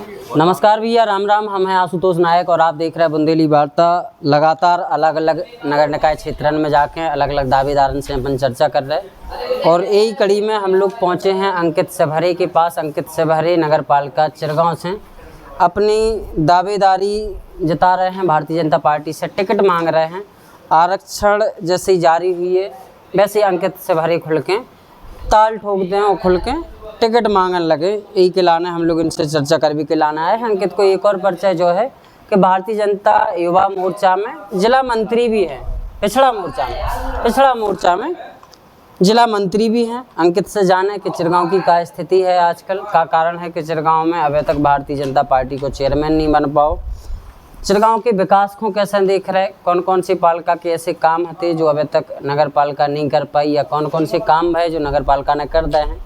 नमस्कार भैया, राम राम। हम हैं आशुतोष नायक और आप देख रहे हैं बुंदेली वार्ता। लगातार अलग अलग नगर निकाय क्षेत्रों में जाके अलग अलग दावेदारों से अपन चर्चा कर रहे हैं और यही कड़ी में हम लोग पहुंचे हैं अंकित सेवहरे के पास। अंकित सेवहरे नगर पालिका चिरगांव से अपनी दावेदारी जता रहे हैं, भारतीय जनता पार्टी से टिकट मांग रहे हैं। आरक्षण जैसे ही जारी हुई है वैसे ही अंकित सेवहरे खुल के ताल ठोक दें और खुल के टिकट मांगने लगे। यही के लाना हम लोग इनसे चर्चा कर भी के लाना है। अंकित को एक और परिचय जो है कि भारतीय जनता युवा मोर्चा में जिला मंत्री भी है, पिछड़ा मोर्चा में जिला मंत्री भी हैं। अंकित से जाने कि चिरगांव की क्या स्थिति है, आजकल का कारण है कि चिरगांव में अभी तक भारतीय जनता पार्टी को चेयरमैन नहीं बन पाओ। चिरगांव के विकास को कैसे देख रहे, कौन कौन सी पालिका के ऐसे काम थे जो अभी तक नगर पालिका नहीं कर पाई या कौन कौन से काम है जो नगर पालिका ने कर दिए हैं।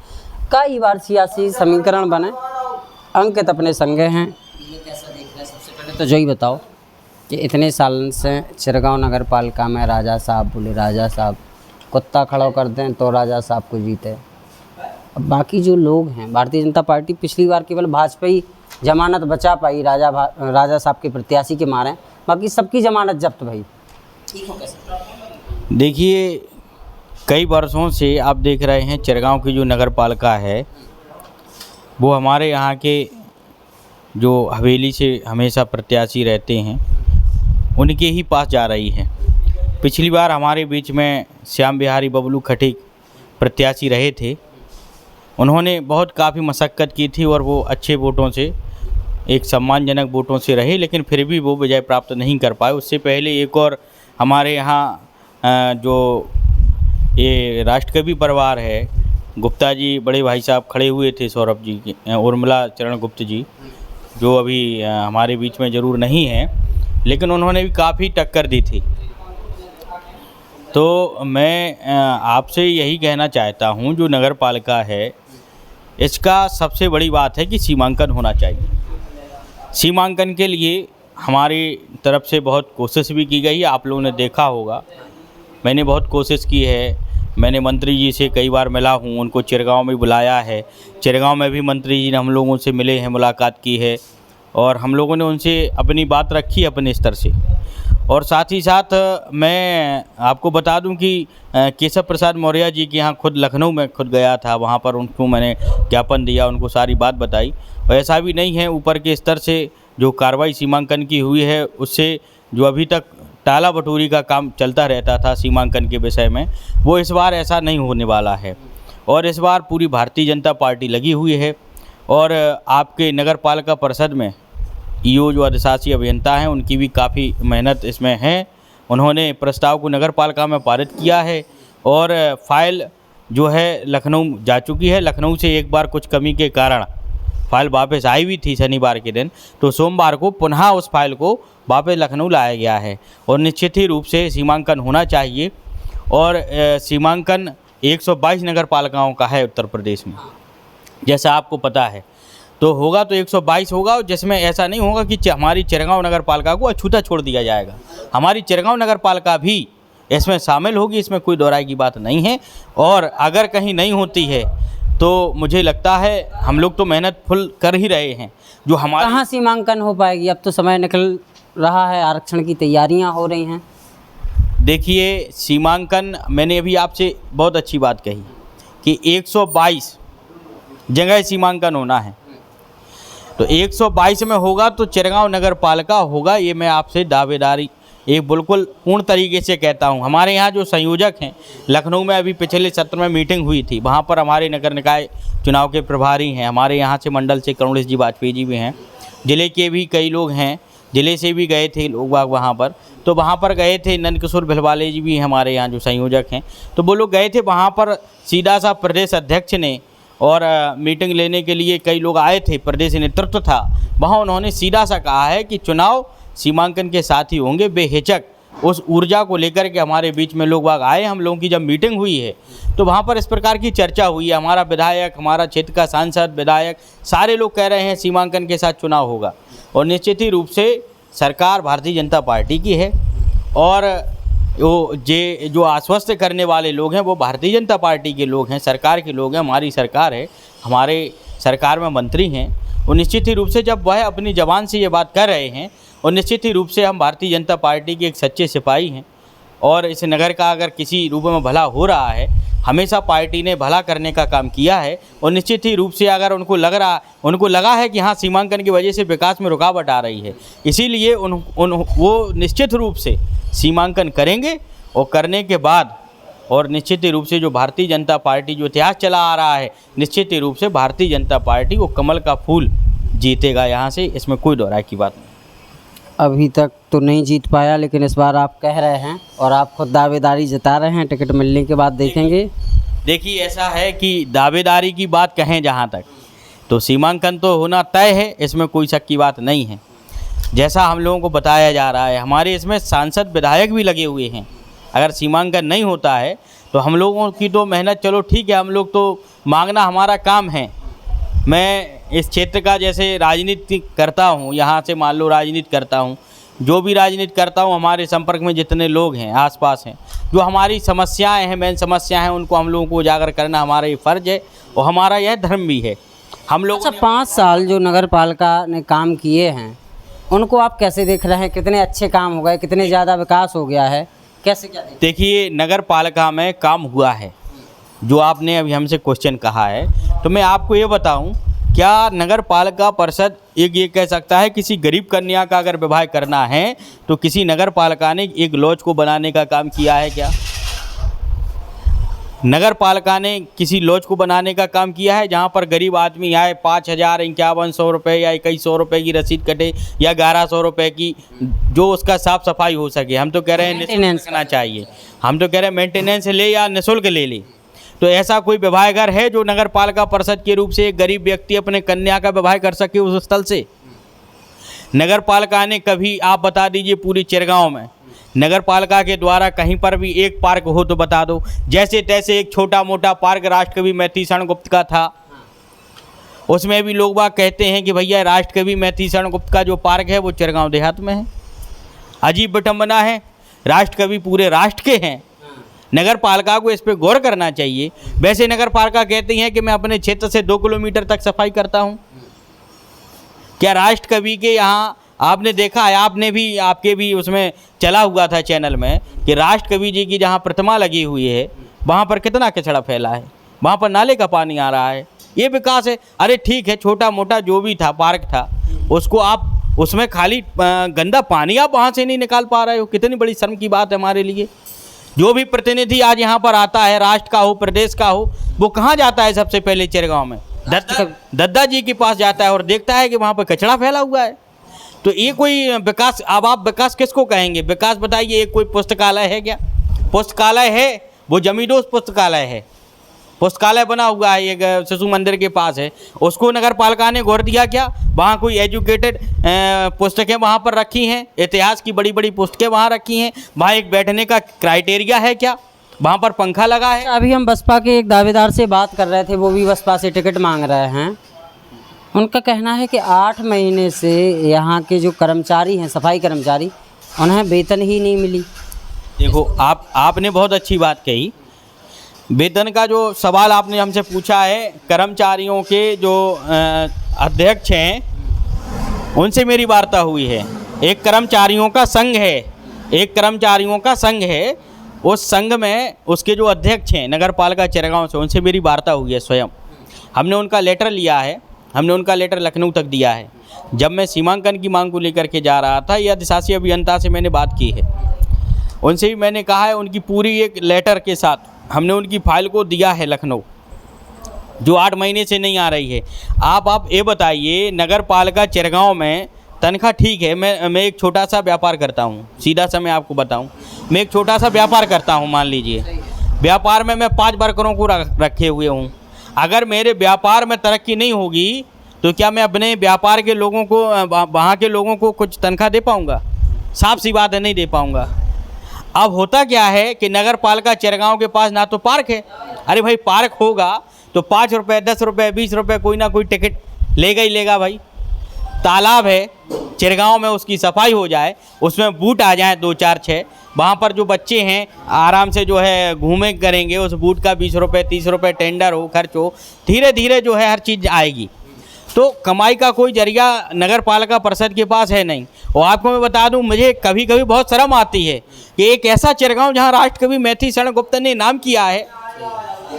कई बार सियासी समीकरण बने। अंकित अपने संगे हैं, ये कैसा देख रहे हैं? सबसे पहले तो जो ही बताओ कि इतने साल से चिरगांव नगर पालिका में राजा साहब बोले, राजा साहब कुत्ता खड़ा कर दें तो राजा साहब को जीते। अब बाकी जो लोग हैं, भारतीय जनता पार्टी पिछली बार केवल भाजपा ही जमानत बचा पाई राजा साहब के प्रत्याशी के मारे, बाकी सबकी जमानत जब्त भाई। ठीक हो कैसे? देखिए, कई वर्षों से आप देख रहे हैं चिरगांव की जो नगर पालिका है वो हमारे यहाँ के जो हवेली से हमेशा प्रत्याशी रहते हैं उनके ही पास जा रही है। पिछली बार हमारे बीच में श्याम बिहारी बबलू खटीक प्रत्याशी रहे थे। उन्होंने बहुत काफ़ी मशक्क़त की थी और वो अच्छे वोटों से, एक सम्मानजनक वोटों से रहे, लेकिन फिर भी वो विजय प्राप्त नहीं कर पाए। उससे पहले एक और हमारे यहाँ जो ये राष्ट्रकवि परिवार है, गुप्ता जी बड़े भाई साहब खड़े हुए थे, सौरभ जी के, उर्मिला चरण गुप्त जी, जो अभी हमारे बीच में ज़रूर नहीं हैं, लेकिन उन्होंने भी काफ़ी टक्कर दी थी। तो मैं आपसे यही कहना चाहता हूँ, जो नगर पालिका है इसका सबसे बड़ी बात है कि सीमांकन होना चाहिए। सीमांकन के लिए हमारी तरफ से बहुत कोशिश भी की गई है। आप लोगों ने देखा होगा, मैंने बहुत कोशिश की है। मैंने मंत्री जी से कई बार मिला हूँ, उनको चिरगांव में बुलाया है। चिरगांव में भी मंत्री जी ने हम लोगों से मिले हैं, मुलाकात की है और हम लोगों ने उनसे अपनी बात रखी अपने स्तर से। और साथ ही साथ मैं आपको बता दूं कि केशव प्रसाद मौर्य जी के यहाँ खुद लखनऊ में खुद गया था, वहाँ पर उनको मैंने ज्ञापन दिया, उनको सारी बात बताई। और ऐसा भी नहीं है, ऊपर के स्तर से जो कार्रवाई सीमांकन की हुई है उससे जो अभी तक टाला बटोरी का काम चलता रहता था सीमांकन के विषय में, वो इस बार ऐसा नहीं होने वाला है। और इस बार पूरी भारतीय जनता पार्टी लगी हुई है। और आपके नगर पालिका परिषद में ईओ जो अधिशासी अभियंता हैं उनकी भी काफ़ी मेहनत इसमें है। उन्होंने प्रस्ताव को नगर पालिका में पारित किया है और फाइल जो है लखनऊ जा चुकी है। लखनऊ से एक बार कुछ कमी के कारण फाइल वापस आई हुई थी शनिवार के दिन, तो सोमवार को पुनः उस फाइल को वापस लखनऊ लाया गया है। और निश्चित ही रूप से सीमांकन होना चाहिए। और सीमांकन 122 नगर पालिकाओं का है उत्तर प्रदेश में, जैसा आपको पता है। तो होगा तो 122 होगा, जिसमें ऐसा नहीं होगा कि हमारी चिरगांव नगर पालिका को अछूता छोड़ दिया जाएगा। हमारी चिरगांव नगर पालिका भी इसमें शामिल होगी, इसमें कोई दोहराई की बात नहीं है। और अगर कहीं नहीं होती है तो मुझे लगता है हम लोग तो मेहनत फुल कर ही रहे हैं। जो हमारे कहाँ सीमांकन हो पाएगी? अब तो समय निकल रहा है, आरक्षण की तैयारियां हो रही हैं। देखिए, सीमांकन मैंने अभी आपसे बहुत अच्छी बात कही कि 122 जगह सीमांकन होना है, तो 122 में होगा तो चिरगांव नगर पालिका होगा। ये मैं आपसे दावेदारी एक बिल्कुल पूर्ण तरीके से कहता हूँ। हमारे यहाँ जो संयोजक हैं, लखनऊ में अभी पिछले सत्र में मीटिंग हुई थी, वहाँ पर हमारे नगर निकाय चुनाव के प्रभारी हैं, हमारे यहाँ से मंडल से करुणेश जी वाजपेयी जी भी हैं, ज़िले के भी कई लोग हैं, ज़िले से भी गए थे लोग वहाँ पर। तो वहाँ पर गए थे, नंदकिशोर भिलवाले जी भी हैं हमारे यहाँ जो संयोजक हैं, तो वो लोग गए थे वहाँ पर। सीधा सा प्रदेश अध्यक्ष ने और मीटिंग लेने के लिए कई लोग आए थे, प्रदेश नेतृत्व था वहाँ। उन्होंने सीधा सा कहा है कि चुनाव सीमांकन के साथ ही होंगे। बेहिचक उस ऊर्जा को लेकर के हमारे बीच में लोग बाग आए। हम लोगों की जब मीटिंग हुई है तो वहाँ पर इस प्रकार की चर्चा हुई है। हमारा विधायक, हमारा क्षेत्र का सांसद, विधायक, सारे लोग कह रहे हैं सीमांकन के साथ चुनाव होगा। और निश्चित ही रूप से सरकार भारतीय जनता पार्टी की है और जो आश्वस्त करने वाले लोग हैं वो भारतीय जनता पार्टी के लोग हैं, सरकार के लोग हैं। हमारी सरकार है, हमारे सरकार में मंत्री हैं और निश्चित ही रूप से जब वह अपनी ज़बान से ये बात कर रहे हैं, और निश्चित ही रूप से हम भारतीय जनता पार्टी के एक सच्चे सिपाही हैं, और इस नगर का अगर किसी रूप में भला हो रहा है, हमेशा पार्टी ने भला करने का काम किया है। और निश्चित ही रूप से अगर उनको लगा है कि हाँ सीमांकन की वजह से विकास में रुकावट आ रही है, इसीलिए वो निश्चित रूप से सीमांकन करेंगे। और करने के बाद और निश्चित ही रूप से जो भारतीय जनता पार्टी जो इतिहास चला आ रहा है, निश्चित ही रूप से भारतीय जनता पार्टी वो कमल का फूल जीतेगा यहाँ से, इसमें कोई दोहराए की बात नहीं। अभी तक तो नहीं जीत पाया, लेकिन इस बार आप कह रहे हैं और आप खुद दावेदारी जता रहे हैं, टिकट मिलने के बाद देखेंगे। देखिए ऐसा है कि दावेदारी की बात कहें जहाँ तक, तो सीमांकन तो होना तय है, इसमें कोई शक की बात नहीं है। जैसा हम लोगों को बताया जा रहा है, हमारे इसमें सांसद विधायक भी लगे हुए हैं। अगर सीमांकन नहीं होता है तो हम लोगों की तो मेहनत, चलो ठीक है, हम लोग तो मांगना हमारा काम है। मैं इस क्षेत्र का जैसे राजनीति करता हूँ, यहाँ से मान लो राजनीति करता हूँ, जो भी राजनीति करता हूँ, हमारे संपर्क में जितने लोग हैं आसपास हैं, जो हमारी समस्याएं हैं, मेन समस्या हैं, उनको हम लोगों को उजागर करना हमारा ये फ़र्ज़ है और हमारा यह धर्म भी है। हम लोग 5 साल जो नगर पालिका ने काम किए हैं, उनको आप कैसे देख रहे हैं? कितने अच्छे काम हो गए, कितने ज़्यादा विकास हो गया है, कैसे क्या देखिए नगर पालिका में काम हुआ है, जो आपने अभी हमसे क्वेश्चन कहा है, तो मैं आपको ये बताऊं, क्या नगर पालिका परिषद एक ये कह सकता है किसी गरीब कन्या का अगर विवाह करना है तो किसी नगर पालिका ने एक लॉज को बनाने का काम किया है क्या? नगर पालिका ने किसी लॉज को बनाने का काम किया है जहां पर गरीब आदमी आए 5,051 रुपये या 2100 रुपये की रसीद कटे या 1100 रुपये की, जो उसका साफ़ सफाई हो सके। हम तो कह रहे हैं निःशुल्क करना चाहिए, हम तो कह रहे हैं मेंटेनेंस ले या निःशुल्क ले। तो ऐसा कोई विवाह घर है जो नगर पालिका परिषद के रूप से एक गरीब व्यक्ति अपने कन्या का विवाह कर सके उस स्थल से? नगर पालिका ने कभी, आप बता दीजिए पूरी चिरगांव में नगर पालिका के द्वारा कहीं पर भी एक पार्क हो तो बता दो। जैसे तैसे एक छोटा मोटा पार्क राष्ट्रकवि मैथिलीशरण गुप्त का था, उसमें भी लोग बाग कहते हैं कि भैया राष्ट्रकवि मैथिलीशरण गुप्त का जो पार्क है वो चिरगांव देहात में है। अजीब विडंबना है, राष्ट्रकवि पूरे राष्ट्र के हैं। नगर पालिका को इस पर गौर करना चाहिए। वैसे नगर पालिका कहती हैं कि मैं अपने क्षेत्र से 2 किलोमीटर तक सफाई करता हूं। क्या राष्ट्रकवि के यहाँ आपने देखा है, आपने भी, आपके भी उसमें चला हुआ था चैनल में कि राष्ट्रकवि जी की जहाँ प्रतिमा लगी हुई है वहाँ पर कितना कचरा फैला है, वहाँ पर नाले का पानी आ रहा है। ये विकास है? अरे ठीक है, छोटा मोटा जो भी था पार्क था, उसको आप उसमें खाली गंदा पानी आप वहाँ से नहीं निकाल पा रहे हो, कितनी बड़ी शर्म की बात है हमारे लिए। जो भी प्रतिनिधि आज यहाँ पर आता है, राष्ट्र का हो प्रदेश का हो, वो कहाँ जाता है? सबसे पहले चिरगांव में दद्दा जी के पास जाता है और देखता है कि वहाँ पर कचरा फैला हुआ है। तो ये कोई विकास? अब आप विकास किसको कहेंगे? विकास बताइए, एक कोई पुस्तकालय है क्या? पुस्तकालय है, वो जमींदोज पुस्तकालय है, पुस्तकालय बना हुआ है एक शिशु मंदिर के पास है, उसको नगर पालिका ने गौर दिया क्या? वहाँ कोई एजुकेटेड पुस्तकें वहाँ पर रखी हैं, इतिहास की बड़ी बड़ी पुस्तकें वहाँ रखी हैं, वहाँ एक बैठने का क्राइटेरिया है क्या? वहाँ पर पंखा लगा है? अभी हम बसपा के एक दावेदार से बात कर रहे थे, वो भी बसपा से टिकट मांग रहे हैं। उनका कहना है कि 8 महीने से यहाँ के जो कर्मचारी हैं, सफाई कर्मचारी, उन्हें वेतन ही नहीं मिली। देखो आपने बहुत अच्छी बात कही। वेतन का जो सवाल आपने हमसे पूछा है, कर्मचारियों के जो अध्यक्ष हैं उनसे मेरी वार्ता हुई है। एक कर्मचारियों का संघ है, एक कर्मचारियों का संघ है, उस संघ में उसके जो अध्यक्ष हैं नगर पालिका चिरगांव से, उनसे मेरी वार्ता हुई है स्वयं। हमने उनका लेटर लिया है, हमने उनका लेटर लखनऊ तक दिया है। जब मैं सीमांकन की मांग को लेकर के जा रहा था, या अधिशासी अभियंता से मैंने बात की है, उनसे भी मैंने कहा है, उनकी पूरी एक लेटर के साथ हमने उनकी फाइल को दिया है लखनऊ, जो 8 महीने से नहीं आ रही है। आप ये बताइए, नगर पालिका चिरगांव में तनख्वाह ठीक है, मैं एक छोटा सा व्यापार करता हूँ, सीधा सा मैं आपको बताऊँ, मैं एक छोटा सा व्यापार करता हूँ, मान लीजिए व्यापार में मैं 5 वर्करों को रखे हुए हूँ। अगर मेरे व्यापार में तरक्की नहीं होगी तो क्या मैं अपने व्यापार के लोगों को, वहाँ के लोगों को कुछ तनख्वाह दे पाऊँगा? साफ सी बात है, नहीं दे पाऊँगा। अब होता क्या है कि नगर पालिका चिरगांव के पास ना तो पार्क है। अरे भाई पार्क होगा तो 5 रुपये, 10 रुपये, 20 रुपये कोई ना कोई टिकट लेगा ही लेगा भाई। तालाब है चिरगांव में, उसकी सफाई हो जाए, उसमें बूट आ जाए 2, 4, 6, वहाँ पर जो बच्चे हैं आराम से जो है घूमे करेंगे, उस बूट का 20 रुपये, 30 रुपये टेंडर हो, खर्च हो, धीरे धीरे जो है हर चीज़ आएगी। तो कमाई का कोई जरिया नगर पालिका परिषद के पास है नहीं। और आपको मैं बता दूं, मुझे कभी कभी बहुत शर्म आती है कि एक ऐसा चिरगांव जहां राष्ट्रकवि मैथिली शरण गुप्त ने नाम किया है,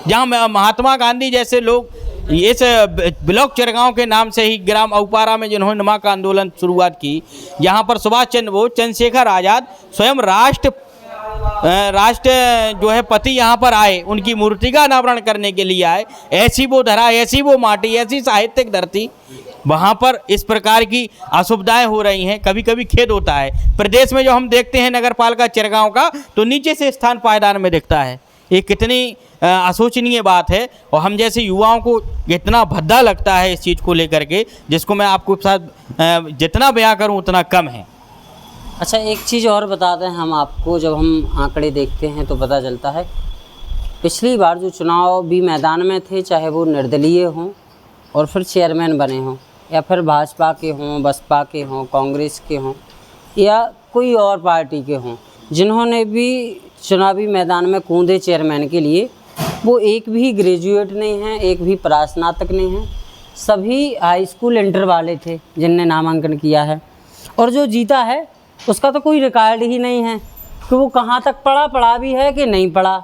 जहां महात्मा गांधी जैसे लोग इस ब्लॉक चिरगांव के नाम से ही ग्राम औपारा में जिन्होंने नमक आंदोलन शुरुआत की, यहाँ पर सुभाष चंद्र बोस, चंद्रशेखर आज़ाद, स्वयं राष्ट्र जो है पति यहाँ पर आए, उनकी मूर्ति का अनावरण करने के लिए आए। ऐसी वो धरा, ऐसी वो माटी, ऐसी साहित्यिक धरती, वहाँ पर इस प्रकार की असुविधाएं हो रही हैं। कभी कभी खेद होता है। प्रदेश में जो हम देखते हैं नगर पालिका चिरगांव का, तो नीचे से स्थान पायदान में दिखता है। ये कितनी अशोचनीय बात है, और हम जैसे युवाओं को इतना भद्दा लगता है इस चीज़ को लेकर के, जिसको मैं आपको साथ जितना बयां करूं उतना कम है। अच्छा, एक चीज़ और बताते हैं हम आपको, जब हम आंकड़े देखते हैं तो पता चलता है पिछली बार जो चुनाव भी मैदान में थे, चाहे वो निर्दलीय हों और फिर चेयरमैन बने हों, या फिर भाजपा के हों, बसपा के हों, कांग्रेस के हों, या कोई और पार्टी के हों, जिन्होंने भी चुनावी मैदान में कूदे चेयरमैन के लिए, वो एक भी ग्रेजुएट नहीं हैं, एक भी स्नातक नहीं हैं, सभी हाई स्कूल इंटर वाले थे जिनने नामांकन किया है। और जो जीता है उसका तो कोई रिकॉर्ड ही नहीं है कि वो कहाँ तक पढ़ा भी है कि नहीं पढ़ा।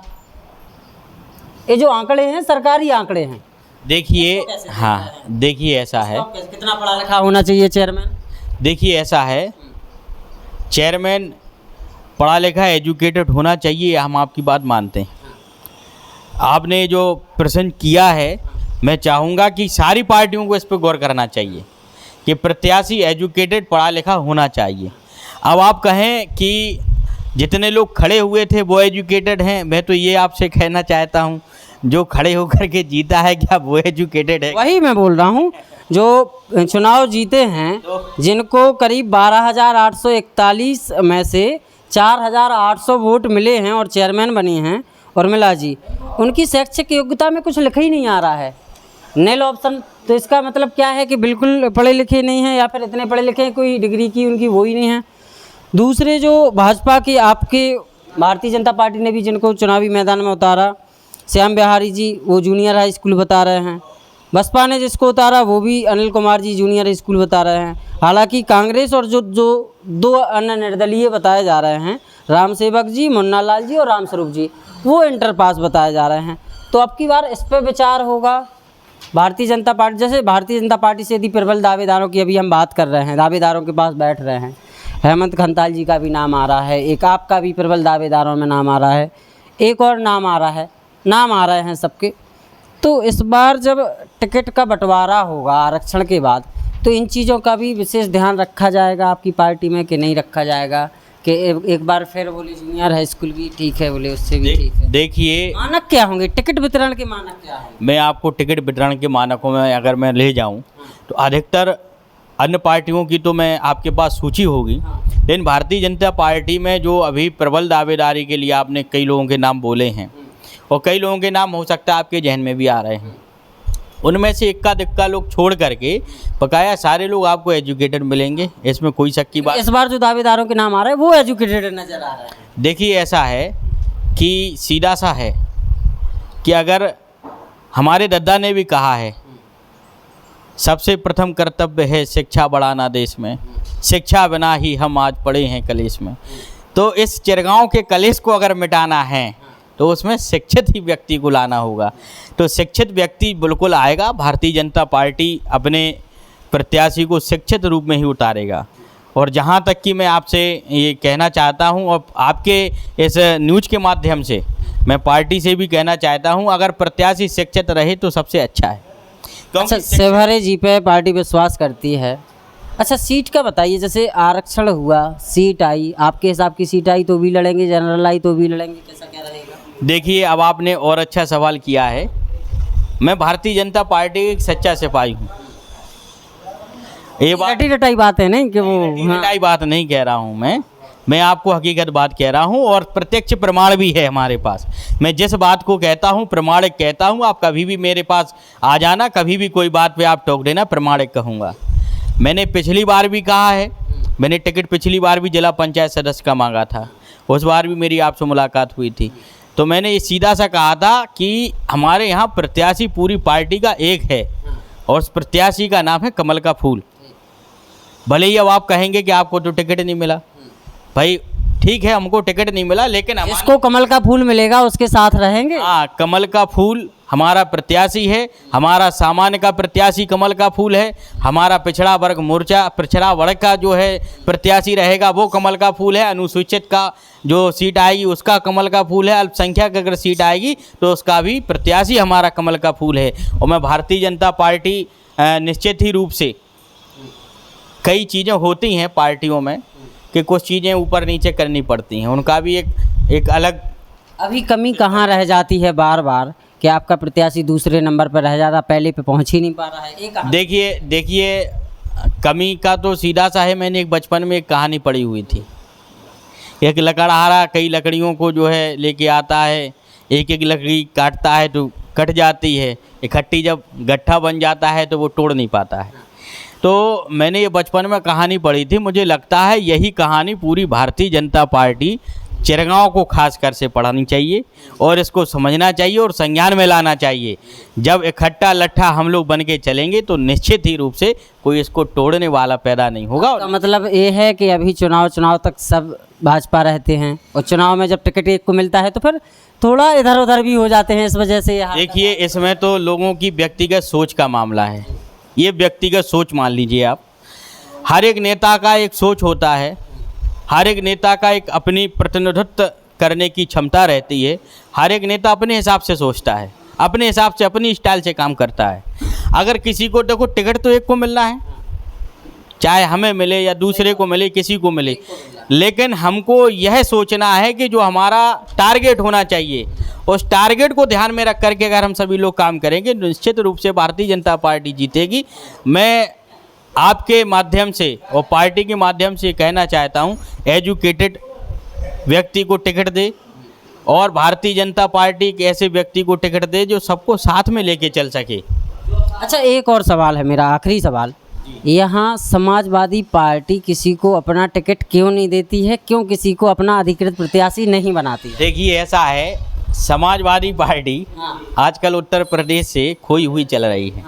ये जो आंकड़े हैं सरकारी आंकड़े हैं। देखिए, हाँ देखिए ऐसा है, कितना पढ़ा लिखा होना चाहिए चेयरमैन? देखिए ऐसा है, चेयरमैन पढ़ा लिखा एजुकेटेड होना चाहिए, हम आपकी बात मानते हैं। आपने जो प्रश्न किया है, मैं चाहूँगा कि सारी पार्टियों को इस पर गौर करना चाहिए कि प्रत्याशी एजुकेटेड पढ़ा लिखा होना चाहिए। अब आप कहें कि जितने लोग खड़े हुए थे वो एजुकेटेड हैं, मैं तो ये आपसे कहना चाहता हूँ, जो खड़े होकर के जीता है क्या वो एजुकेटेड है? वही मैं बोल रहा हूँ, जो चुनाव जीते हैं, जिनको करीब 12,841 में से 4,800 वोट मिले हैं और चेयरमैन बने हैं उर्मिला जी, उनकी शैक्षिक योग्यता में कुछ लिखा ही नहीं आ रहा है, नील ऑप्शन। तो इसका मतलब क्या है कि बिल्कुल पढ़े लिखे नहीं हैं, या फिर इतने पढ़े लिखे हैं कोई डिग्री की उनकी वो ही नहीं है। दूसरे जो भाजपा के, आपके भारतीय जनता पार्टी ने भी जिनको चुनावी मैदान में उतारा, श्याम बिहारी जी, वो जूनियर हाई स्कूल बता रहे हैं। बसपा ने जिसको उतारा वो भी अनिल कुमार जी जूनियर स्कूल बता रहे हैं। हालांकि कांग्रेस और जो दो अन्य निर्दलीय बताए जा रहे हैं, राम सेवक जी, मुन्ना लाल जी और राम स्वरूप जी, वो इंटर पास बताए जा रहे हैं। तो अब की बार इस पर विचार होगा। भारतीय जनता पार्टी, जैसे भारतीय जनता पार्टी से यदि प्रबल दावेदारों की अभी हम बात कर रहे हैं, दावेदारों के पास बैठ रहे हैं, हेमंत खंताल जी का भी नाम आ रहा है, एक आपका भी प्रबल दावेदारों में नाम आ रहा है, एक और नाम आ रहा है, नाम आ रहे हैं सबके। तो इस बार जब टिकट का बंटवारा होगा आरक्षण के बाद, तो इन चीज़ों का भी विशेष ध्यान रखा जाएगा आपकी पार्टी में कि नहीं रखा जाएगा? कि एक बार फिर बोले जूनियर हाई स्कूल भी ठीक है, बोले उससे भी ठीक है। देखिए मानक क्या होंगे, टिकट वितरण के मानक क्या होंगे? मैं आपको टिकट वितरण के मानकों में अगर मैं ले जाऊं, तो अधिकतर अन्य पार्टियों की तो मैं आपके पास सूची होगी, लेकिन भारतीय जनता पार्टी में जो अभी प्रबल दावेदारी के लिए आपने कई लोगों के नाम बोले हैं, और कई लोगों के नाम हो सकता है आपके जहन में भी आ रहे हैं, उनमें से इक्का दुक्का लोग छोड़ करके बकाया सारे लोग आपको एजुकेटेड मिलेंगे, इसमें कोई शक की बात। इस बार जो दावेदारों के नाम आ रहे हैं वो एजुकेटेड नज़र आ रहा है। देखिए ऐसा है कि सीधा सा है कि अगर हमारे दादा ने भी कहा है, सबसे प्रथम कर्तव्य है शिक्षा बढ़ाना देश में, शिक्षा बिना ही हम आज पड़े हैं कलेश में। तो इस चिरगांव के कलेश को अगर मिटाना है तो उसमें शिक्षित ही व्यक्ति को लाना होगा। तो शिक्षित व्यक्ति बिल्कुल आएगा, भारतीय जनता पार्टी अपने प्रत्याशी को शिक्षित रूप में ही उतारेगा। और जहाँ तक कि मैं आपसे ये कहना चाहता हूँ, और आपके इस न्यूज़ के माध्यम से मैं पार्टी से भी कहना चाहता हूँ, अगर प्रत्याशी शिक्षित रहे तो सबसे अच्छा है। अच्छा, सेवरे जी पे पार्टी विश्वास करती है। अच्छा, सीट का बताइए, जैसे आरक्षण हुआ, सीट आई, आपके हिसाब की सीट आई तो भी लड़ेंगे, जनरल आई तो भी लड़ेंगे, कैसा क्या रहेगा? देखिए अब आपने और अच्छा सवाल किया है। मैं भारतीय जनता पार्टी का एक सच्चा सिपाही हूँ। ये बात रटाई बात है नहीं कि वो रटाई बात नहीं कह रहा हूँ, मैं आपको हकीकत बात कह रहा हूँ, और प्रत्यक्ष प्रमाण भी है हमारे पास। मैं जिस बात को कहता हूँ प्रमाणिक कहता हूँ। आप कभी भी मेरे पास आ जाना, कभी भी कोई बात पे आप टोक देना, प्रमाणिक कहूँगा। मैंने पिछली बार भी कहा है, मैंने टिकट पिछली बार भी जिला पंचायत सदस्य का मांगा था, उस बार भी मेरी आपसे मुलाकात हुई थी। तो मैंने ये सीधा सा कहा था कि हमारे यहाँ प्रत्याशी पूरी पार्टी का एक है, और उस प्रत्याशी का नाम है कमल का फूल। भले ही अब आप कहेंगे कि आपको तो टिकट नहीं मिला, भाई ठीक है हमको टिकट नहीं मिला, लेकिन इसको कमल का फूल मिलेगा उसके साथ रहेंगे। हाँ, कमल का फूल हमारा प्रत्याशी है, हमारा सामान्य का प्रत्याशी कमल का फूल है, हमारा पिछड़ा वर्ग मोर्चा पिछड़ा वर्ग का जो है प्रत्याशी रहेगा वो कमल का फूल है, अनुसूचित का जो सीट आएगी उसका कमल का फूल है, अल्पसंख्यक अगर सीट आएगी तो उसका भी प्रत्याशी हमारा कमल का फूल है। और मैं भारतीय जनता पार्टी निश्चित ही रूप से, कई चीज़ें होती हैं पार्टियों में कि कुछ चीज़ें ऊपर नीचे करनी पड़ती हैं, उनका भी एक अलग। अभी कमी कहाँ रह जाती है बार बार कि आपका प्रत्याशी दूसरे नंबर पर रह जाता, पहले पे पहुंच ही नहीं पा रहा है? देखिए कमी का तो सीधा सा है, मैंने एक बचपन में एक कहानी पढ़ी हुई थी। एक लकड़हारा कई लकड़ियों को जो है लेके आता है, एक एक लकड़ी काटता है तो कट जाती है, इकट्ठी जब गट्ठा बन जाता है तो वो तोड़ नहीं पाता है। तो मैंने ये बचपन में कहानी पढ़ी थी, मुझे लगता है यही कहानी पूरी भारतीय जनता पार्टी चिरगांव को खास कर से पढ़ानी चाहिए और इसको समझना चाहिए और संज्ञान में लाना चाहिए। जब इकट्ठा लट्ठा हम लोग बन के चलेंगे तो निश्चित ही रूप से कोई इसको तोड़ने वाला पैदा नहीं होगा। तो मतलब ये है कि अभी चुनाव तक सब भाजपा रहते हैं और चुनाव में जब टिकट एक को मिलता है तो फिर थोड़ा इधर उधर भी हो जाते हैं, इस वजह से देखिए इसमें तो लोगों की व्यक्तिगत सोच का मामला है, ये व्यक्तिगत सोच मान लीजिए आप। हर एक नेता का एक सोच होता है, हर एक नेता का एक अपनी प्रतिनिधित्व करने की क्षमता रहती है, हर एक नेता अपने हिसाब से सोचता है, अपने हिसाब से अपनी स्टाइल से काम करता है। अगर किसी को देखो टिकट तो एक को मिलना है, चाहे हमें मिले या दूसरे को मिले, किसी को मिले, लेकिन हमको यह सोचना है कि जो हमारा टारगेट होना चाहिए उस टारगेट को ध्यान में रख करके अगर हम सभी लोग काम करेंगे निश्चित रूप से भारतीय जनता पार्टी जीतेगी। मैं आपके माध्यम से और पार्टी के माध्यम से कहना चाहता हूं, एजुकेटेड व्यक्ति को टिकट दे और भारतीय जनता पार्टी के ऐसे व्यक्ति को टिकट दे जो सबको साथ में लेके चल सके। अच्छा, एक और सवाल है मेरा, आखिरी सवाल। यहाँ समाजवादी पार्टी किसी को अपना टिकट क्यों नहीं देती है, क्यों किसी को अपना अधिकृत प्रत्याशी नहीं बनाती है? देखिए ऐसा है, समाजवादी पार्टी आजकल उत्तर प्रदेश से खोई हुई चल रही है।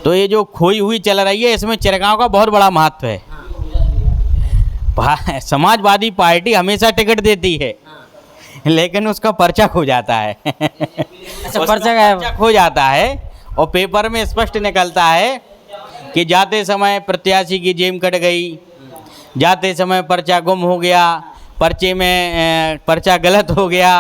तो ये जो खोई हुई चल रही है इसमें चिरगांव का बहुत बड़ा महत्व है। समाजवादी पार्टी हमेशा टिकट देती है लेकिन उसका पर्चा खो जाता है। अच्छा, पर्चा खो जाता है और पेपर में स्पष्ट निकलता है कि जाते समय प्रत्याशी की जेब कट गई, जाते समय पर्चा गुम हो गया, पर्चे में पर्चा गलत हो गया,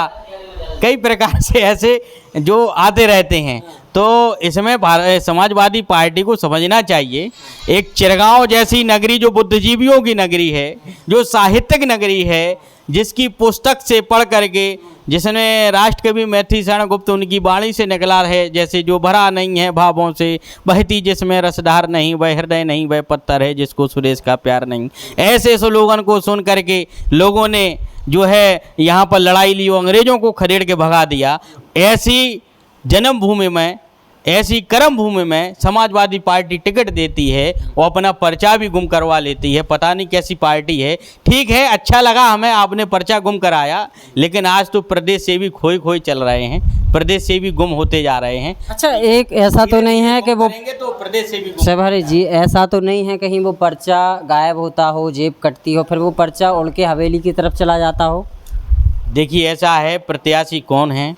कई प्रकार से ऐसे जो आते रहते हैं। तो इसमें समाजवादी पार्टी को समझना चाहिए, एक चिरगांव जैसी नगरी जो बुद्धिजीवियों की नगरी है, जो साहित्यिक नगरी है, जिसकी पुस्तक से पढ़ करके, जिसने राष्ट्रकवि मैथिली शरण गुप्त उनकी वाणी से निकला है, जैसे जो भरा नहीं है भावों से बहती जिसमें रसधार नहीं, वह हृदय नहीं, वह पत्थर है जिसको सुरेश का प्यार नहीं। ऐसे स्लोगन को सुन करके लोगों ने जो है यहाँ पर लड़ाई ली, अंग्रेज़ों को खदेड़ के भगा दिया। ऐसी जन्मभूमि में, ऐसी कर्म भूमि में समाजवादी पार्टी टिकट देती है और अपना पर्चा भी गुम करवा लेती है। पता नहीं कैसी पार्टी है। ठीक है, अच्छा लगा हमें आपने पर्चा गुम कराया, लेकिन आज तो प्रदेश से भी खोई चल रहे हैं, प्रदेश से भी गुम होते जा रहे हैं। अच्छा, एक ऐसा तो नहीं है कि वो तो प्रदेश से भी सेवारी जी, ऐसा तो नहीं है कहीं वो पर्चा गायब होता हो, जेब कटती हो, फिर वो पर्चा उड़ के हवेली की तरफ चला जाता हो? देखिए ऐसा है, प्रत्याशी कौन है,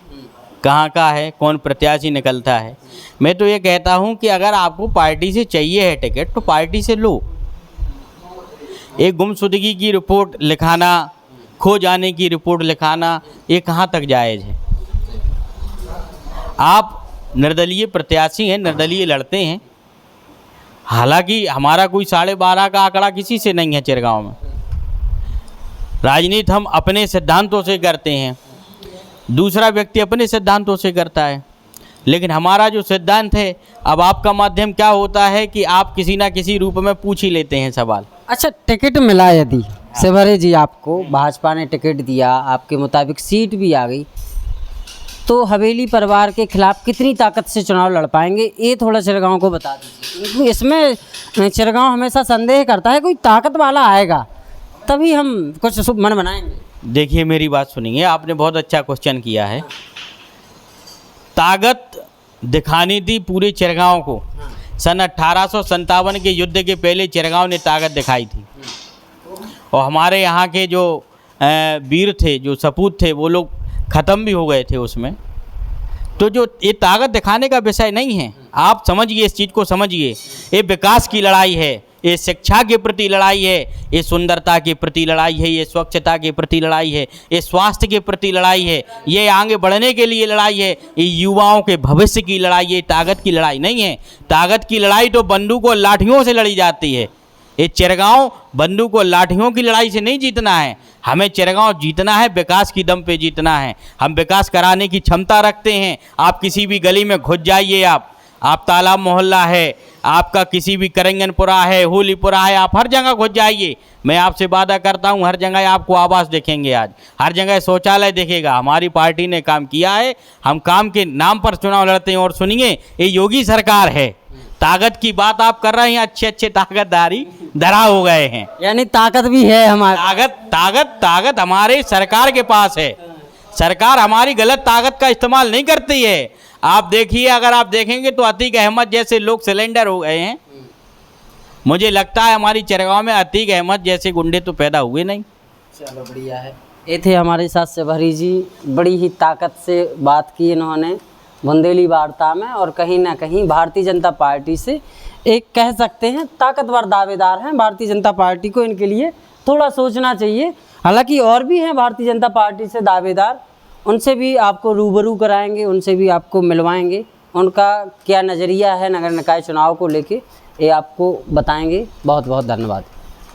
कहाँ का है, कौन प्रत्याशी निकलता है। मैं तो ये कहता हूँ कि अगर आपको पार्टी से चाहिए है टिकट तो पार्टी से लो। एक गुमशुदगी की रिपोर्ट लिखाना, खो जाने की रिपोर्ट लिखाना, ये कहाँ तक जायज़ है? आप निर्दलीय प्रत्याशी हैं, निर्दलीय लड़ते हैं। हालांकि हमारा कोई 12.5 का आंकड़ा किसी से नहीं है चिरगांव में। राजनीति हम अपने सिद्धांतों से करते हैं, दूसरा व्यक्ति अपने सिद्धांतों से करता है, लेकिन हमारा जो सिद्धांत है, अब आपका माध्यम क्या होता है कि आप किसी ना किसी रूप में पूछ ही लेते हैं सवाल। अच्छा, टिकट मिला यदि सेवारी जी आपको, भाजपा ने टिकट दिया, आपके मुताबिक सीट भी आ गई, तो हवेली परिवार के खिलाफ कितनी ताकत से चुनाव लड़ पाएंगे, ये थोड़ा चिरगांव को बता दीजिए। इसमें चिरगांव हमेशा संदेह करता है कोई ताकत वाला आएगा तभी हम कुछ मन बनाएंगे। देखिए मेरी बात सुनिए, आपने बहुत अच्छा क्वेश्चन किया है। ताकत दिखानी थी पूरे चिरगांव को। सन 1857 के युद्ध के पहले चिरगांव ने ताकत दिखाई थी और हमारे यहाँ के जो वीर थे, जो सपूत थे, वो लोग ख़त्म भी हो गए थे उसमें। तो जो ये ताकत दिखाने का विषय नहीं है, आप समझिए, इस चीज़ को समझिए। ये विकास की लड़ाई है, ये शिक्षा के प्रति लड़ाई है, ये सुंदरता के प्रति लड़ाई है, ये स्वच्छता के प्रति लड़ाई है, ये स्वास्थ्य के प्रति लड़ाई है, ये आगे बढ़ने के लिए लड़ाई है, ये युवाओं के भविष्य की लड़ाई, ये ताकत की लड़ाई नहीं है। ताकत की लड़ाई तो बंदूक और लाठियों से लड़ी जाती है। ये चिरगांव बंदूक और लाठियों की लड़ाई से नहीं जीतना है। हमें चिरगांव जीतना है, विकास की दम पे जीतना है। हम विकास कराने की क्षमता रखते हैं। आप किसी भी गली में घुस जाइए, आप तालाब मोहल्ला है, आपका किसी भी करंगनपुरा है, होलीपुरा है, आप हर जगह घुस जाइए। मैं आपसे वादा करता हूँ, हर जगह आपको आवास देखेंगे, आज हर जगह शौचालय दिखेगा। हमारी पार्टी ने काम किया है, हम काम के नाम पर चुनाव लड़ते हैं। और सुनिए, ये योगी सरकार है, ताकत की बात आप कर रहे हैं, अच्छे अच्छे ताकतदारी धरा हो गए हैं। यानी ताकत भी है हमारी। ताकत हमारे सरकार के पास है। सरकार हमारी गलत ताकत का इस्तेमाल नहीं करती है। आप देखिए, अगर आप देखेंगे तो अतीक अहमद जैसे लोग सिलेंडर हो गए हैं। मुझे लगता है हमारी चिरगांव में अतीक अहमद जैसे गुंडे तो पैदा हुए नहीं। चलो बढ़िया है। ये थे हमारे साथ शबरी जी, बड़ी ही ताकत से बात की इन्होंने बुंदेली वार्ता में, और कहीं ना कहीं भारतीय जनता पार्टी से एक कह सकते हैं ताकतवर दावेदार हैं। भारतीय जनता पार्टी को इनके लिए थोड़ा सोचना चाहिए। हालांकि और भी हैं भारतीय जनता पार्टी से दावेदार, उनसे भी आपको रूबरू कराएंगे, उनसे भी आपको मिलवाएंगे। उनका क्या नज़रिया है नगर निकाय चुनाव को लेके, ये आपको बताएंगे। बहुत बहुत धन्यवाद।